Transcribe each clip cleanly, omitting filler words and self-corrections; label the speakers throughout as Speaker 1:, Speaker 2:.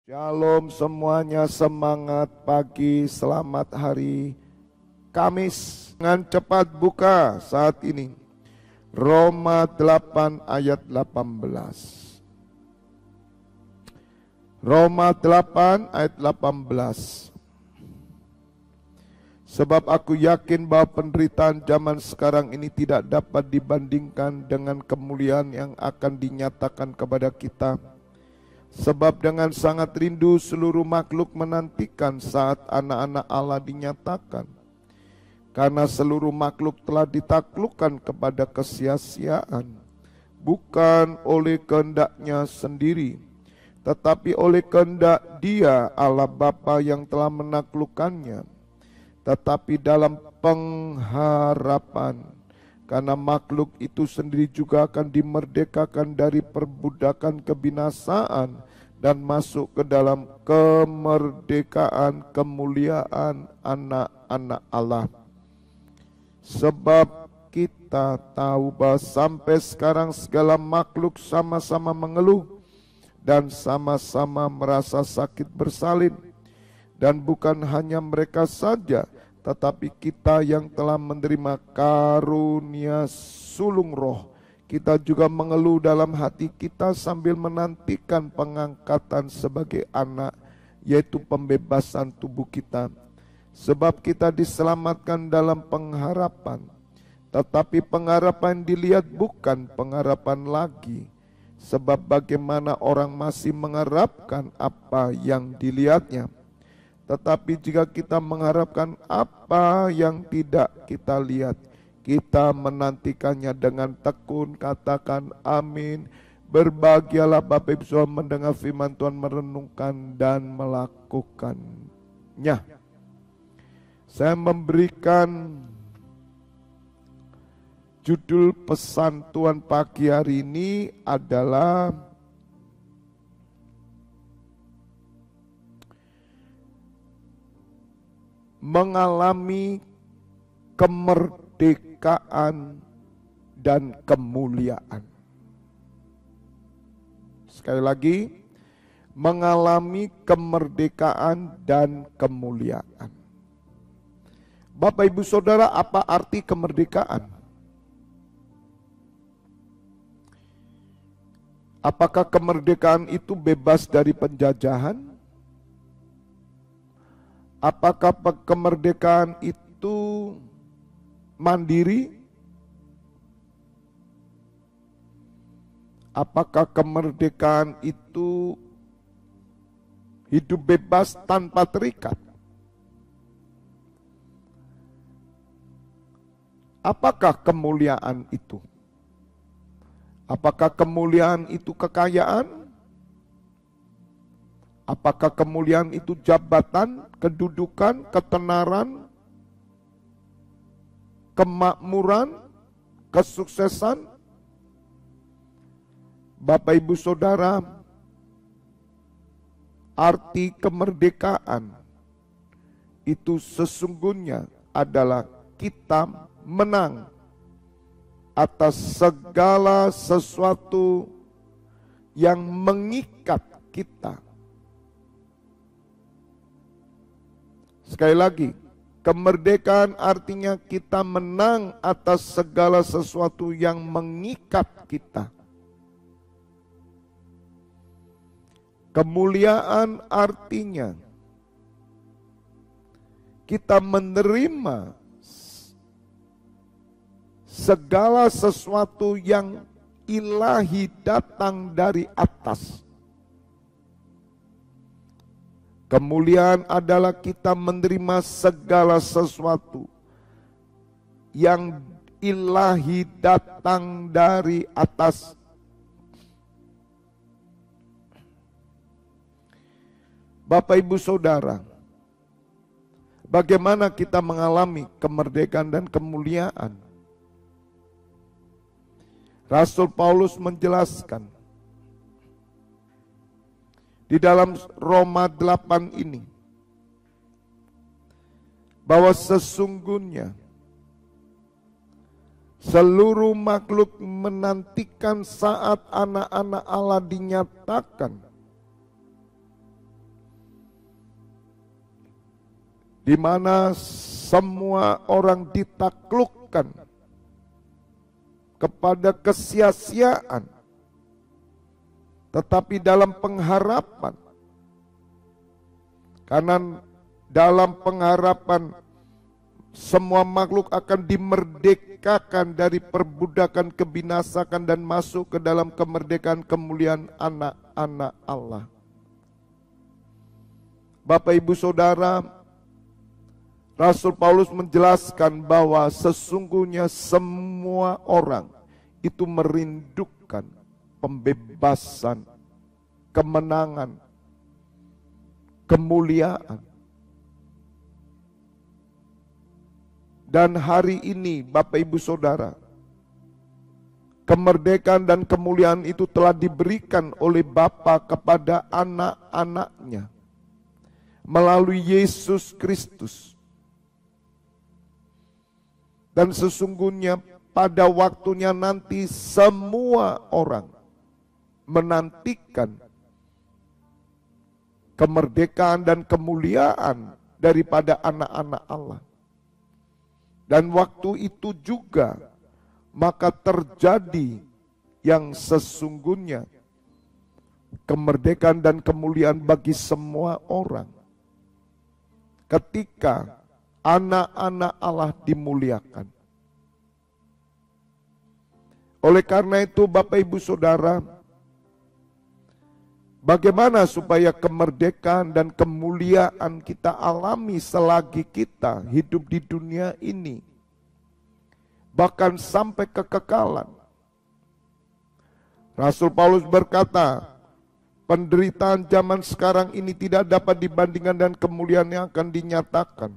Speaker 1: Shalom semuanya, semangat pagi, selamat hari Kamis. Dengan cepat buka saat ini Roma 8 ayat 18. Roma 8 ayat 18. Sebab aku yakin bahwa penderitaan zaman sekarang ini tidak dapat dibandingkan dengan kemuliaan yang akan dinyatakan kepada kita. Sebab dengan sangat rindu seluruh makhluk menantikan saat anak-anak Allah dinyatakan. Karena seluruh makhluk telah ditaklukkan kepada kesia-siaan, bukan oleh kehendaknya sendiri, tetapi oleh kehendak Dia Allah Bapa yang telah menaklukkannya. Tetapi dalam pengharapan, karena makhluk itu sendiri juga akan dimerdekakan dari perbudakan kebinasaan dan masuk ke dalam kemerdekaan kemuliaan anak-anak Allah. Sebab kita tahu bahwa sampai sekarang segala makhluk sama-sama mengeluh dan sama-sama merasa sakit bersalin. Dan bukan hanya mereka saja, tetapi kita yang telah menerima karunia sulung roh, kita juga mengeluh dalam hati kita sambil menantikan pengangkatan sebagai anak, yaitu pembebasan tubuh kita. Sebab kita diselamatkan dalam pengharapan, tetapi pengharapan dilihat bukan pengharapan lagi. Sebab bagaimana orang masih mengharapkan apa yang dilihatnya. Tetapi jika kita mengharapkan apa yang tidak kita lihat, kita menantikannya dengan tekun. Katakan amin. Berbahagialah Bapak Ibu Saudara mendengar firman Tuhan, merenungkan dan melakukannya. Saya memberikan judul pesan Tuhan pagi hari ini adalah mengalami kemerdekaan dan kemuliaan. Sekali lagi, mengalami kemerdekaan dan kemuliaan. Bapak Ibu Saudara, apa arti kemerdekaan? Apakah kemerdekaan itu bebas dari penjajahan? Apakah kemerdekaan itu mandiri? Apakah kemerdekaan itu hidup bebas tanpa terikat? Apakah kemuliaan itu? Apakah kemuliaan itu kekayaan? Apakah kemuliaan itu jabatan, kedudukan, ketenaran, kemakmuran, kesuksesan? Bapak Ibu Saudara, arti kemerdekaan itu sesungguhnya adalah kita menang atas segala sesuatu yang mengikat kita. Sekali lagi, kemerdekaan artinya kita menang atas segala sesuatu yang mengikat kita. Kemuliaan artinya kita menerima segala sesuatu yang ilahi datang dari atas. Kemuliaan adalah kita menerima segala sesuatu yang ilahi datang dari atas. Bapak Ibu Saudara, bagaimana kita mengalami kemerdekaan dan kemuliaan? Rasul Paulus menjelaskan di dalam Roma 8 ini bahwa sesungguhnya seluruh makhluk menantikan saat anak-anak Allah dinyatakan. di mana semua orang ditaklukkan kepada kesia-siaan, tetapi dalam pengharapan. Karena dalam pengharapan semua makhluk akan dimerdekakan dari perbudakan kebinasakan dan masuk ke dalam kemerdekaan kemuliaan anak-anak Allah. Bapak Ibu Saudara, Rasul Paulus menjelaskan bahwa sesungguhnya semua orang itu merindukan pembebasan, kemenangan, kemuliaan. Dan hari ini Bapak Ibu Saudara, kemerdekaan dan kemuliaan itu telah diberikan oleh Bapa kepada anak-anaknya melalui Yesus Kristus. Dan sesungguhnya pada waktunya nanti semua orang menantikan kemerdekaan dan kemuliaan daripada anak-anak Allah. Dan waktu itu juga maka terjadi yang sesungguhnya kemerdekaan dan kemuliaan bagi semua orang. Ketika anak-anak Allah dimuliakan. Oleh karena itu Bapak Ibu Saudara, bagaimana supaya kemerdekaan dan kemuliaan kita alami selagi kita hidup di dunia ini, bahkan sampai kekekalan. Rasul Paulus berkata, penderitaan zaman sekarang ini tidak dapat dibandingkan dengan kemuliaan yang akan dinyatakan.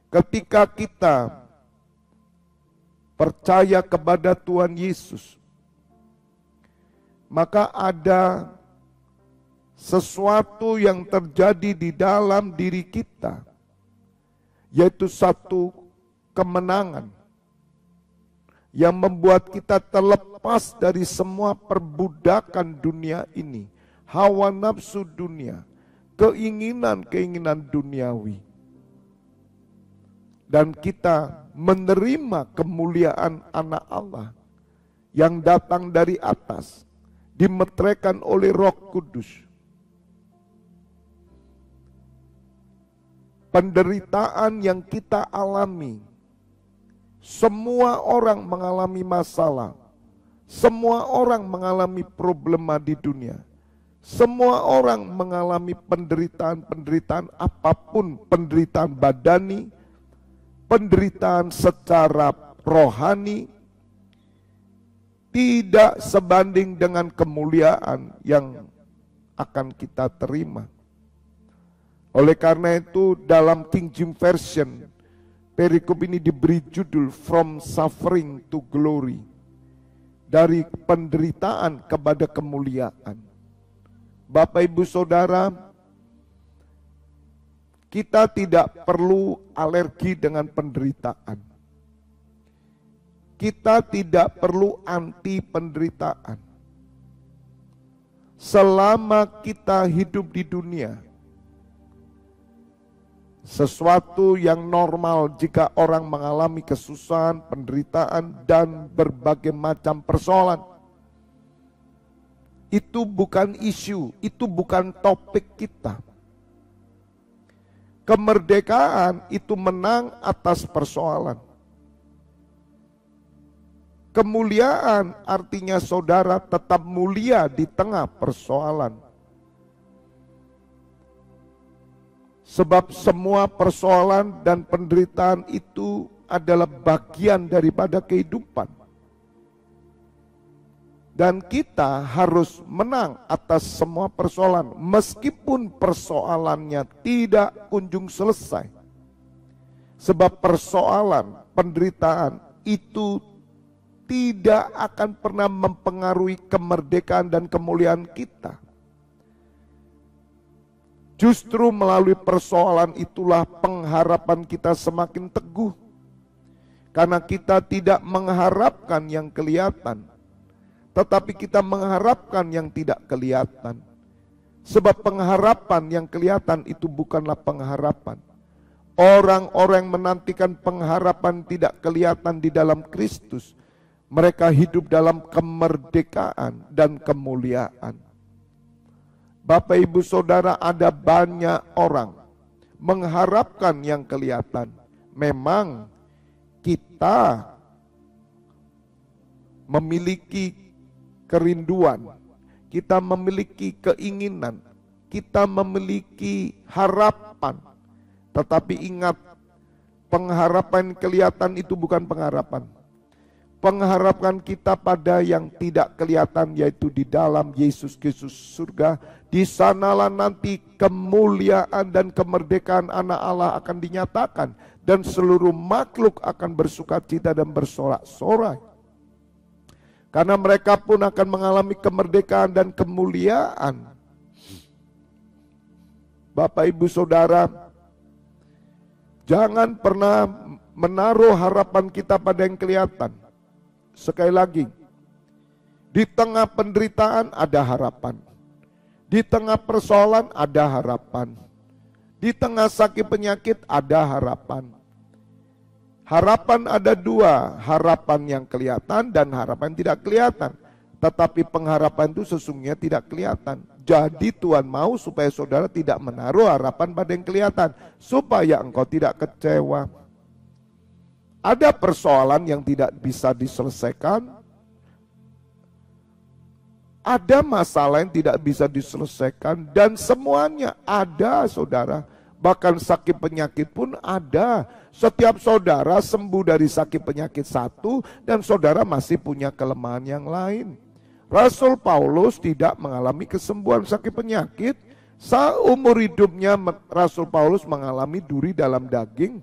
Speaker 1: Ketika kita percaya kepada Tuhan Yesus, maka ada sesuatu yang terjadi di dalam diri kita, yaitu satu kemenangan yang membuat kita terlepas dari semua perbudakan dunia ini, hawa nafsu dunia, keinginan-keinginan duniawi. Dan kita menerima kemuliaan anak Allah yang datang dari atas, dimeteraikan oleh Roh Kudus. Penderitaan yang kita alami, semua orang mengalami masalah, semua orang mengalami problema di dunia, semua orang mengalami penderitaan-penderitaan apapun, penderitaan badani, penderitaan secara rohani, tidak sebanding dengan kemuliaan yang akan kita terima. Oleh karena itu dalam King James Version, perikop ini diberi judul From Suffering to Glory, dari penderitaan kepada kemuliaan. Bapak Ibu Saudara, kita tidak perlu alergi dengan penderitaan. Kita tidak perlu anti penderitaan. Selama kita hidup di dunia, sesuatu yang normal jika orang mengalami kesusahan, penderitaan, dan berbagai macam persoalan. Itu bukan isu, itu bukan topik kita. Kemerdekaan itu menang atas persoalan. Kemuliaan artinya saudara tetap mulia di tengah persoalan. Sebab semua persoalan dan penderitaan itu adalah bagian daripada kehidupan. Dan kita harus menang atas semua persoalan, meskipun persoalannya tidak kunjung selesai. Sebab persoalan, penderitaan itu tidak akan pernah mempengaruhi kemerdekaan dan kemuliaan kita. Justru melalui persoalan itulah pengharapan kita semakin teguh. Karena kita tidak mengharapkan yang kelihatan, tetapi kita mengharapkan yang tidak kelihatan. Sebab pengharapan yang kelihatan itu bukanlah pengharapan. Orang-orang yang menantikan pengharapan tidak kelihatan di dalam Kristus. Mereka hidup dalam kemerdekaan dan kemuliaan. Bapak Ibu Saudara, ada banyak orang mengharapkan yang kelihatan. Memang kita memiliki kerinduan, kita memiliki keinginan, kita memiliki harapan. Tetapi ingat, pengharapan kelihatan itu bukan pengharapan. Pengharapan kita pada yang tidak kelihatan, yaitu di dalam Yesus Kristus surga. Di sanalah nanti kemuliaan dan kemerdekaan anak Allah akan dinyatakan. Dan seluruh makhluk akan bersukacita dan bersorak-sorai. Karena mereka pun akan mengalami kemerdekaan dan kemuliaan. Bapak Ibu Saudara, jangan pernah menaruh harapan kita pada yang kelihatan. Sekali lagi, di tengah penderitaan ada harapan. Di tengah persoalan ada harapan. Di tengah sakit penyakit ada harapan. Harapan ada dua, harapan yang kelihatan dan harapan tidak kelihatan. Tetapi pengharapan itu sesungguhnya tidak kelihatan. Jadi Tuhan mau supaya saudara tidak menaruh harapan pada yang kelihatan, supaya engkau tidak kecewa. Ada persoalan yang tidak bisa diselesaikan. Ada masalah yang tidak bisa diselesaikan. Dan semuanya ada, saudara. Bahkan sakit penyakit pun ada. Setiap saudara sembuh dari sakit penyakit satu, dan saudara masih punya kelemahan yang lain. Rasul Paulus tidak mengalami kesembuhan sakit penyakit. Seumur hidupnya Rasul Paulus mengalami duri dalam daging,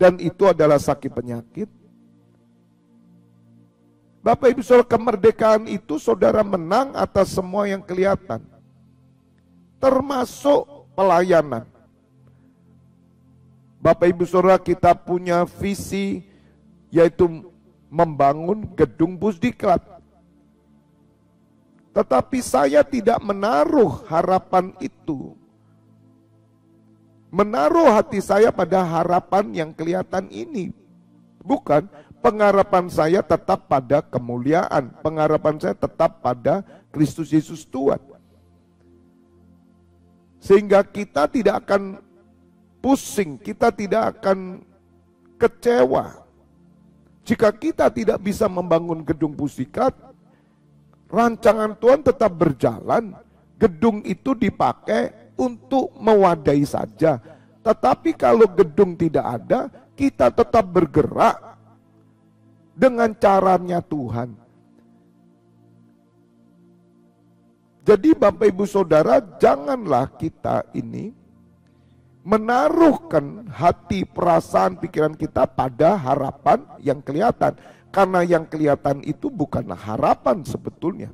Speaker 1: dan itu adalah sakit penyakit. Bapak Ibu Saudara, kemerdekaan itu saudara menang atas semua yang kelihatan. Termasuk pelayanan. Bapak Ibu Saudara, kita punya visi, yaitu membangun gedung Pusdiklat. Tetapi saya tidak menaruh harapan itu. Menaruh hati saya pada harapan yang kelihatan ini. Bukan, pengharapan saya tetap pada kemuliaan. Pengharapan saya tetap pada Kristus Yesus Tuhan. Sehingga kita tidak akan pusing, kita tidak akan kecewa. Jika kita tidak bisa membangun gedung Pusdiklat, rancangan Tuhan tetap berjalan. Gedung itu dipakai untuk mewadai saja. Tetapi kalau gedung tidak ada, kita tetap bergerak dengan caranya Tuhan. Jadi Bapak Ibu Saudara, janganlah kita ini menaruhkan hati, perasaan, pikiran kita pada harapan yang kelihatan. Karena yang kelihatan itu bukanlah harapan sebetulnya.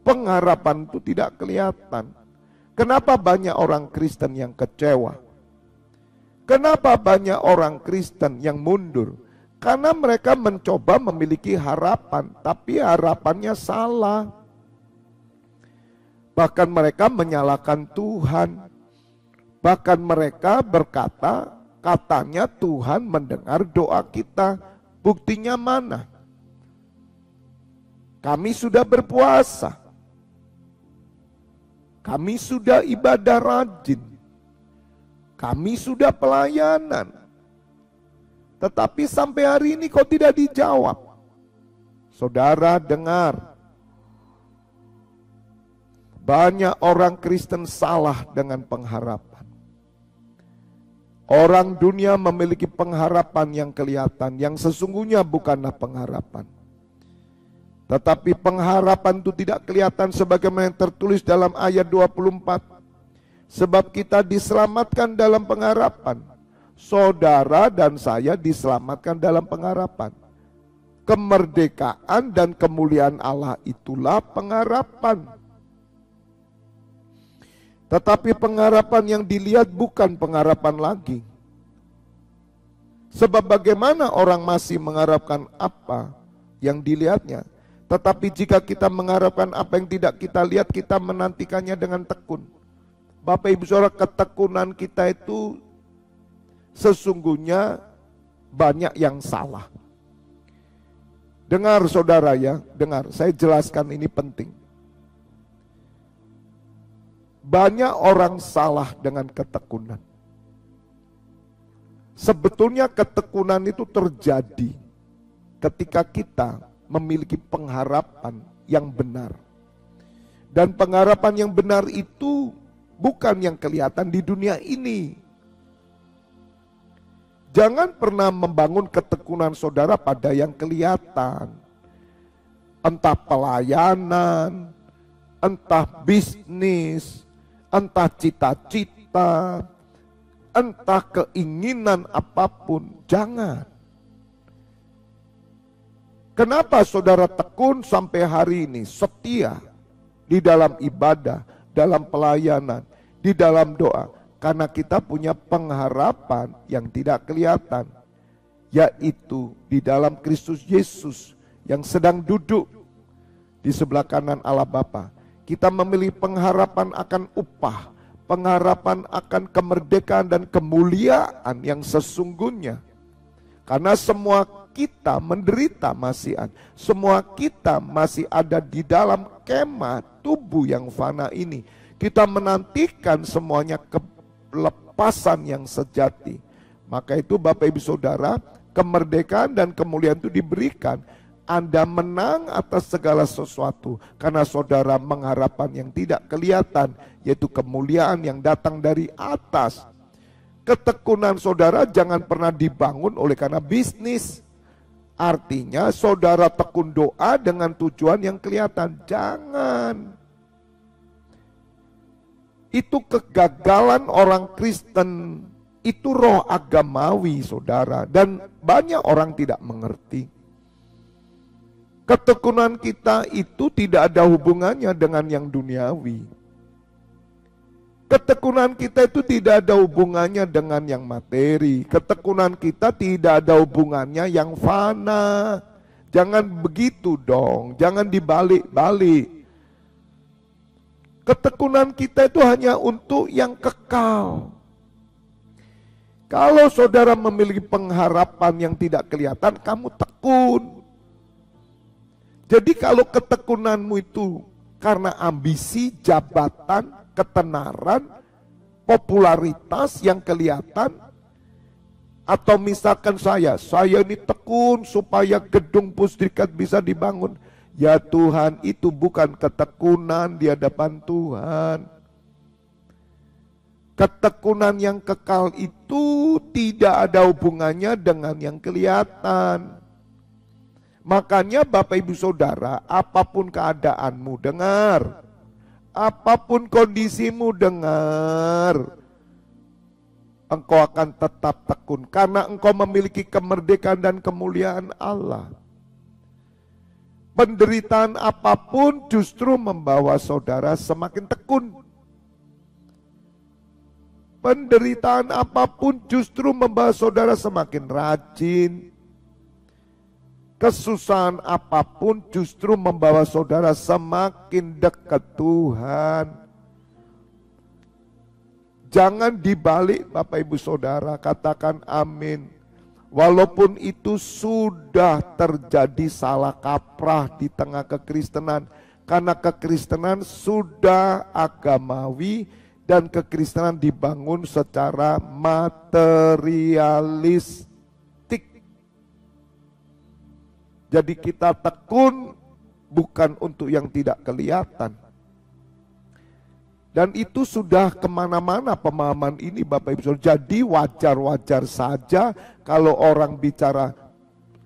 Speaker 1: Pengharapan itu tidak kelihatan. Kenapa banyak orang Kristen yang kecewa? Kenapa banyak orang Kristen yang mundur? Karena mereka mencoba memiliki harapan, tapi harapannya salah. Bahkan mereka menyalahkan Tuhan. Bahkan mereka berkata, katanya Tuhan mendengar doa kita. Buktinya mana? Kami sudah berpuasa. Kami sudah ibadah rajin. Kami sudah pelayanan. Tetapi sampai hari ini kok tidak dijawab. Saudara dengar. Banyak orang Kristen salah dengan pengharapan. Orang dunia memiliki pengharapan yang kelihatan, yang sesungguhnya bukanlah pengharapan. Tetapi pengharapan itu tidak kelihatan sebagaimana yang tertulis dalam ayat 24. Sebab kita diselamatkan dalam pengharapan. Saudara dan saya diselamatkan dalam pengharapan. Kemerdekaan dan kemuliaan Allah itulah pengharapan. Tetapi pengharapan yang dilihat bukan pengharapan lagi. Sebab bagaimana orang masih mengharapkan apa yang dilihatnya. Tetapi jika kita mengharapkan apa yang tidak kita lihat, kita menantikannya dengan tekun. Bapak Ibu Saudara, ketekunan kita itu sesungguhnya banyak yang salah. Dengar saudara ya, dengar, saya jelaskan ini penting. Banyak orang salah dengan ketekunan. Sebetulnya ketekunan itu terjadi ketika kita memiliki pengharapan yang benar. Dan pengharapan yang benar itu bukan yang kelihatan di dunia ini. Jangan pernah membangun ketekunan saudara pada yang kelihatan. Entah pelayanan, entah bisnis, entah cita-cita, entah keinginan apapun. Jangan. Kenapa saudara tekun sampai hari ini setia di dalam ibadah, dalam pelayanan, di dalam doa? Karena kita punya pengharapan yang tidak kelihatan, yaitu di dalam Kristus Yesus yang sedang duduk di sebelah kanan Allah Bapa. Kita memiliki pengharapan akan upah, pengharapan akan kemerdekaan dan kemuliaan yang sesungguhnya. Karena semua kita menderita masihan, semua kita masih ada di dalam kemah tubuh yang fana ini. Kita menantikan semuanya kelepasan yang sejati. Maka itu Bapak Ibu Saudara, kemerdekaan dan kemuliaan itu diberikan. Anda menang atas segala sesuatu karena saudara mengharapkan yang tidak kelihatan, yaitu kemuliaan yang datang dari atas. Ketekunan saudara jangan pernah dibangun oleh karena bisnis. Artinya saudara tekun doa dengan tujuan yang kelihatan. Jangan. Itu kegagalan orang Kristen, itu roh agamawi saudara, dan banyak orang tidak mengerti. Ketekunan kita itu tidak ada hubungannya dengan yang duniawi. Ketekunan kita itu tidak ada hubungannya dengan yang materi. Ketekunan kita tidak ada hubungannya yang fana. Jangan begitu dong, jangan dibalik-balik. Ketekunan kita itu hanya untuk yang kekal. Kalau saudara memiliki pengharapan yang tidak kelihatan, kamu tekun. Jadi kalau ketekunanmu itu karena ambisi, jabatan, ketenaran, popularitas yang kelihatan, atau misalkan saya ini tekun supaya gedung Pusdikat bisa dibangun. Ya Tuhan, itu bukan ketekunan di hadapan Tuhan. Ketekunan yang kekal itu tidak ada hubungannya dengan yang kelihatan. Makanya Bapak Ibu Saudara, apapun keadaanmu dengar, apapun kondisimu dengar, engkau akan tetap tekun karena engkau memiliki kemerdekaan dan kemuliaan Allah. Penderitaan apapun justru membawa saudara semakin tekun. Penderitaan apapun justru membawa saudara semakin rajin. Kesusahan apapun justru membawa saudara semakin dekat Tuhan. Jangan dibalik Bapak Ibu Saudara, katakan amin. Walaupun itu sudah terjadi salah kaprah di tengah kekristenan. Karena kekristenan sudah agamawi dan kekristenan dibangun secara materialis. Jadi kita tekun bukan untuk yang tidak kelihatan. Dan itu sudah kemana-mana pemahaman ini Bapak Ibu Saudara. Jadi wajar-wajar saja kalau orang bicara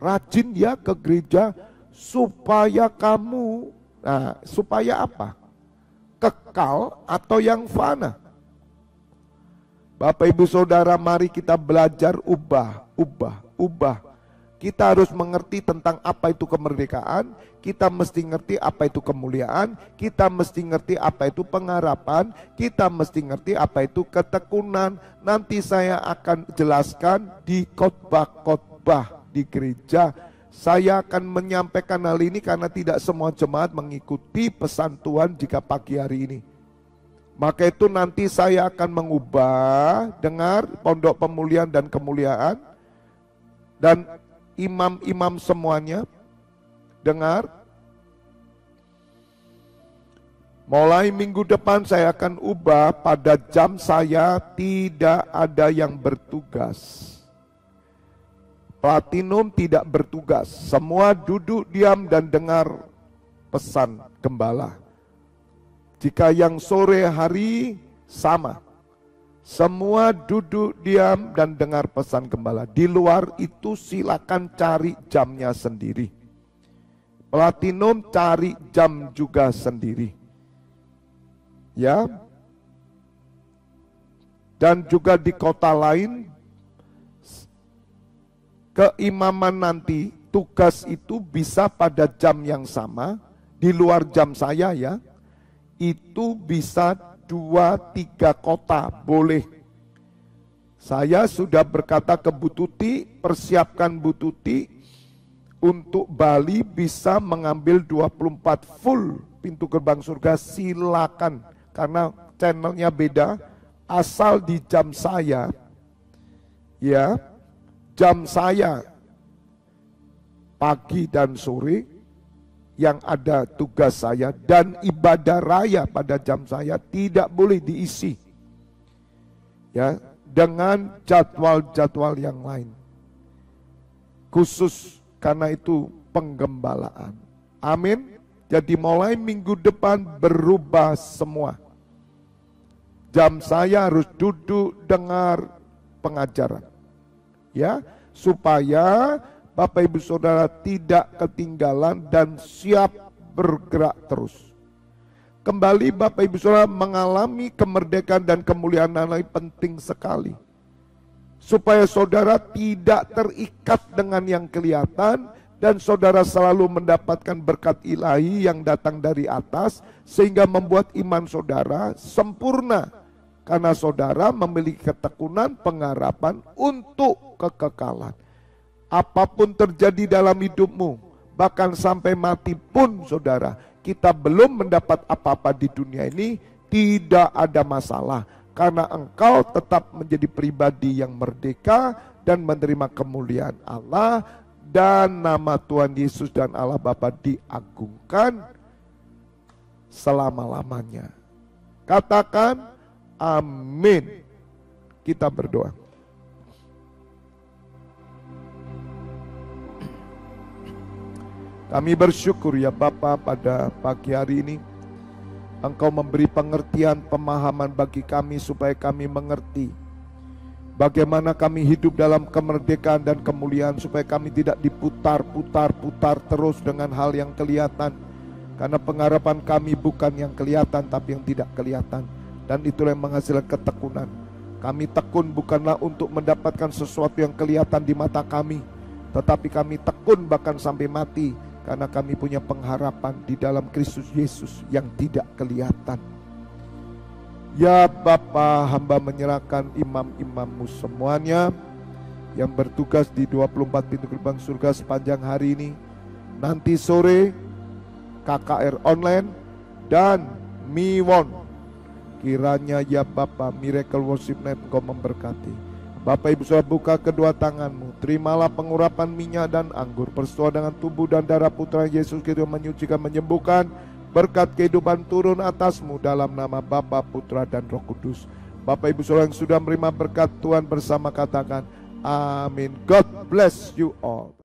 Speaker 1: rajin ya ke gereja supaya kamu, nah supaya apa? Kekal atau yang fana? Bapak Ibu Saudara, mari kita belajar ubah. Kita harus mengerti tentang apa itu kemerdekaan, kita mesti ngerti apa itu kemuliaan, kita mesti ngerti apa itu pengharapan, kita mesti ngerti apa itu ketekunan. Nanti saya akan jelaskan di khotbah-khotbah di gereja. Saya akan menyampaikan hal ini karena tidak semua jemaat mengikuti pesan Tuhan jika pagi hari ini. Maka itu nanti saya akan mengubah, dengar, pondok pemulihan dan kemuliaan, dan imam-imam semuanya, dengar, mulai minggu depan saya akan ubah pada jam saya tidak ada yang bertugas. Platinum tidak bertugas, semua duduk diam dan dengar pesan gembala. Jika yang sore hari sama, semua duduk diam dan dengar pesan gembala. Di luar itu silakan cari jamnya sendiri. Platinum cari jam juga sendiri. Ya. Dan juga di kota lain, keimaman nanti tugas itu bisa pada jam yang sama, di luar jam saya ya, itu bisa 2-3 kota boleh. Saya sudah berkata ke Bu Tuti, persiapkan Bu Tuti untuk Bali bisa mengambil 24 full pintu gerbang surga, silakan. Karena channelnya beda, asal di jam saya, ya, jam saya pagi dan sore yang ada tugas saya, dan ibadah raya pada jam saya tidak boleh diisi ya dengan jadwal-jadwal yang lain, khusus karena itu penggembalaan. Amin. Jadi mulai minggu depan berubah semua. Jam saya harus duduk dengar pengajaran ya, supaya Bapak Ibu Saudara tidak ketinggalan dan siap bergerak terus. Kembali Bapak Ibu Saudara mengalami kemerdekaan dan kemuliaan Allah penting sekali. Supaya saudara tidak terikat dengan yang kelihatan dan saudara selalu mendapatkan berkat ilahi yang datang dari atas sehingga membuat iman saudara sempurna. Karena saudara memiliki ketekunan pengharapan untuk kekekalan. Apapun terjadi dalam hidupmu, bahkan sampai mati pun saudara, kita belum mendapat apa-apa di dunia ini, tidak ada masalah. Karena engkau tetap menjadi pribadi yang merdeka dan menerima kemuliaan Allah, dan nama Tuhan Yesus dan Allah Bapa diagungkan selama-lamanya. Katakan amin. Kita berdoa. Kami bersyukur ya Bapa, pada pagi hari ini Engkau memberi pengertian, pemahaman bagi kami supaya kami mengerti bagaimana kami hidup dalam kemerdekaan dan kemuliaan, supaya kami tidak diputar-putar terus dengan hal yang kelihatan. Karena pengharapan kami bukan yang kelihatan tapi yang tidak kelihatan, dan itulah yang menghasilkan ketekunan. Kami tekun bukanlah untuk mendapatkan sesuatu yang kelihatan di mata kami, tetapi kami tekun bahkan sampai mati karena kami punya pengharapan di dalam Kristus Yesus yang tidak kelihatan. Ya Bapa, hamba menyerahkan imam-imammu semuanya yang bertugas di 24 pintu gerbang surga sepanjang hari ini. Nanti sore KKR online dan Miwon. Kiranya ya Bapa, Miracle Worship Night Engkau memberkati. Bapak Ibu Saudara, buka kedua tanganmu, terimalah pengurapan minyak dan anggur bersua dengan tubuh dan darah Putra Yesus Kristus, menyucikan, menyembuhkan. Berkat kehidupan turun atasmu dalam nama Bapa, Putra dan Roh Kudus. Bapak Ibu Saudara yang sudah menerima berkat Tuhan bersama katakan amin. God bless you all.